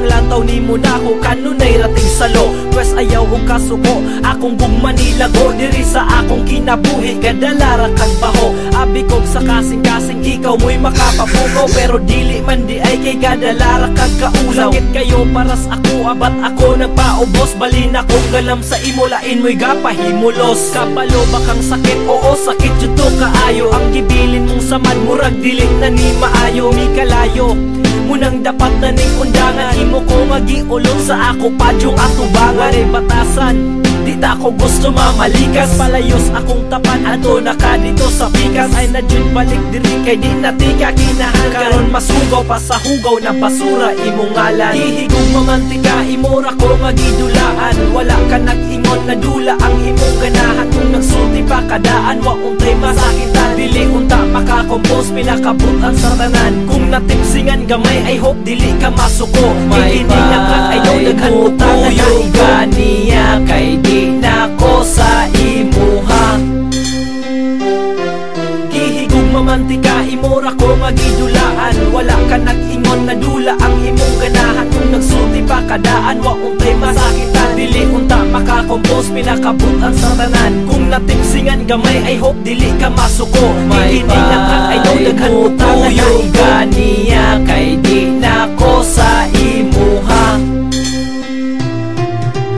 panglantaw ni mo na ko kanunay rating salo. Pwes ayaw og kasuko akong gugma nilago diri sa akong kinabuhi kadalara kag baho. Abi kog sa kasing-kasing ikaw mo'y makapapukaw pero dili man di ay kay kadalara kag kaulaw. Sakit kayo paras ako abat ako nagpaubos balin akong galam sa imo lain mo'y gapahimulos. Kabalo bakang sakit oo sakit jud to kaayo ang gibilin mong samad murag dili na ni maayo. Mi kalayo munang dapat na ning undangan imo ko magiulong sa ako padyong atubangan ay batasan. Di ta ko gusto mamalikas palayos akong tapan ato naka dito sa pikas ay nadyun balik diri kay di natika kinahan karon masugaw pa sa hugaw na basura imong ngalan. Hihigog mamantika imora ko magidulaan wala ka nag-ingon na dula ang imong ganahan kung nagsulti pa kadaan wa untay masakitan dili unta makakompose pinakabutan sa tanan kung natipsingan gamay I hope dili ka masuko may pag ayaw daghan utangan na iganiya kay di na ko sa imuha. Gihigog mamantika imora ko magidulaan wala ka nag-ingon na dula ang imong ganahan kung nagsulti pa kadaan wa untay masakitan dili unta makakompose pinakabutan sa tanan kung natipsingan gamay I hope dili ka masuko may pag ayaw daghan utangan na iganiya kay di na ko sa imuha.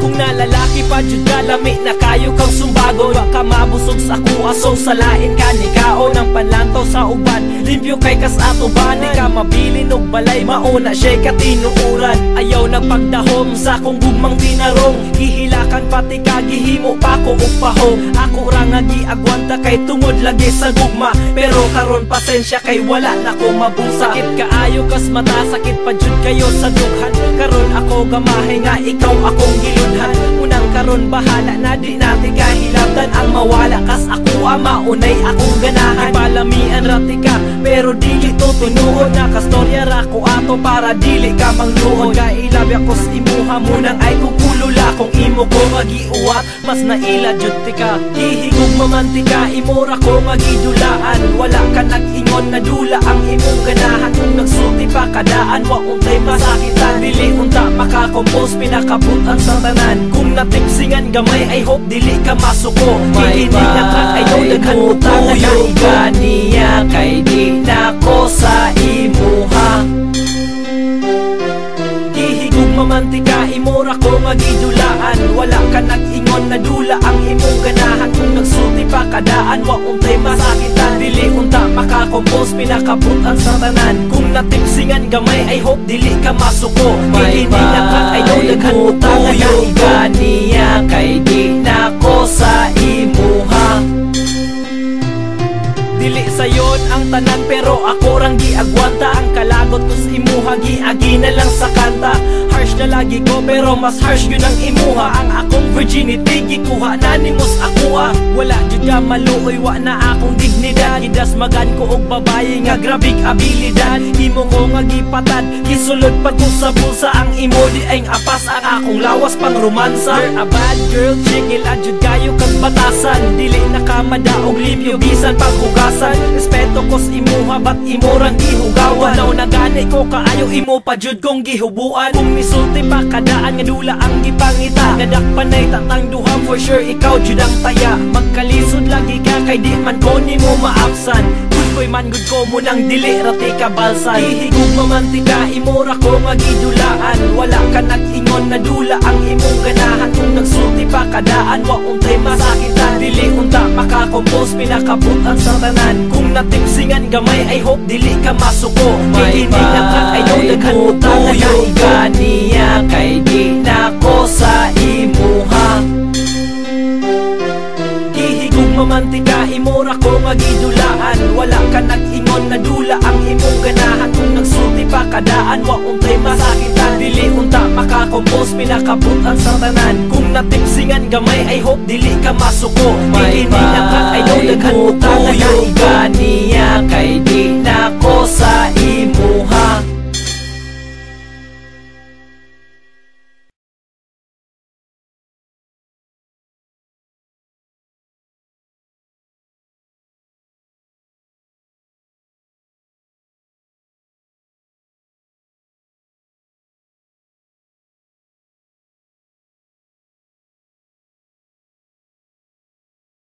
Kung nalalaki pa jud kalami na kayo kang sumbagon wa ka mabusog sa ako asong salain ka ni kao ng panlantaw sa uban limpyo kay kas ato ba ni ka mabilin og balay mauna siya'y katinuuran ayaw nagpagdahom sa kong gugmang tinarong hihilakan pati ka gihimo pa ko og pahom ako ra nga giagwanta kay tungod lagi sa gugma pero karon pasensya kay wala na ko mabusa sakit kaayo kas mata sakit pa jud kayo sa dughan karon ako gamahay nga ikaw akong giludhan unang karon bahala na di natin kahilabtan ang mawala kas ako maunay akong ganahan ipalamian rati ka pero dili to tinuod na kastorya ra ko ato para dili ka mangluhod kailabi ako sa imuha munang ay kukulula kung imo ko magiuwat mas naila jud tika hihigog mamantika imora ko magidulaan wala ka nag-ingon na dula ang imong ganahan kung nagsulti pa kadaan wa untay masakitan dili unta makakompose pinakabutan sa tanan kung natipsingan gamay I hope dili ka masuko may pag ayaw daghan utangan na iganiya kay di na ko sa imuha. Gihigog mamantika imora ko magidulaan wala ka nag-ingon na dula ang imong ganahan kung nagsulti pa kadaan wa untay masakitan dili unta makakompose pinakabutan sa tanan kung natipsingan gamay I hope dili ka masuko may pag ayaw daghan utangan na iganiya kay di na ko sa imuha. Dili sayon ang tanan pero ako rang giagwanta ang kalagot ko sa imuha giagi na lang sa kanta harsh na lagi ko pero mas harsh yun ang imuha ang akong virginity gikuha na nimos akuha wala jud ka maluoy wa na akong dignidad gidasmagan ko og babaye nga grabig abilidad imo ko nga gipatad gisulod pag ko sa bulsa ang imo di ay apas ang akong lawas pang romansa you're a bad girl chingil adjud kayo kag batasan dili nakamadaog limpyo bisan paghugasan respeto ko sa imuha bat imo rang gihugawan naw nagani ko kaayo imo pa jud kong gihubuan kung misulti pa kadaan nga dula ang gipangita nadakpanay tatang duha for sure ikaw jud ang taya magkalisod lagi ka kay di man ko nimo maapsan koy man gud ko mo nang dili rati ka balsan hihigog mamantika imora ko magidulaan wala ka nag-ingon na dula ang imong ganahan kung nagsulti pa kadaan wa untay masakitan dili unta makakompose pinakabutan sa tanan kung natipsingan gamay I hope dili ka masuko may pag ayaw daghan utangan na iganiya kay di na ko sa imuha. Gihigog mamantika imora ko magidulaan wala ka nag-ingon na dula ang imong ganahan kung nagsulti pa kadaan wa untay masakitan dili unta makakompose pinakabutan sa tanan kung natipsingan gamay I hope dili ka masuko may pag ayaw daghan utangan na iganiya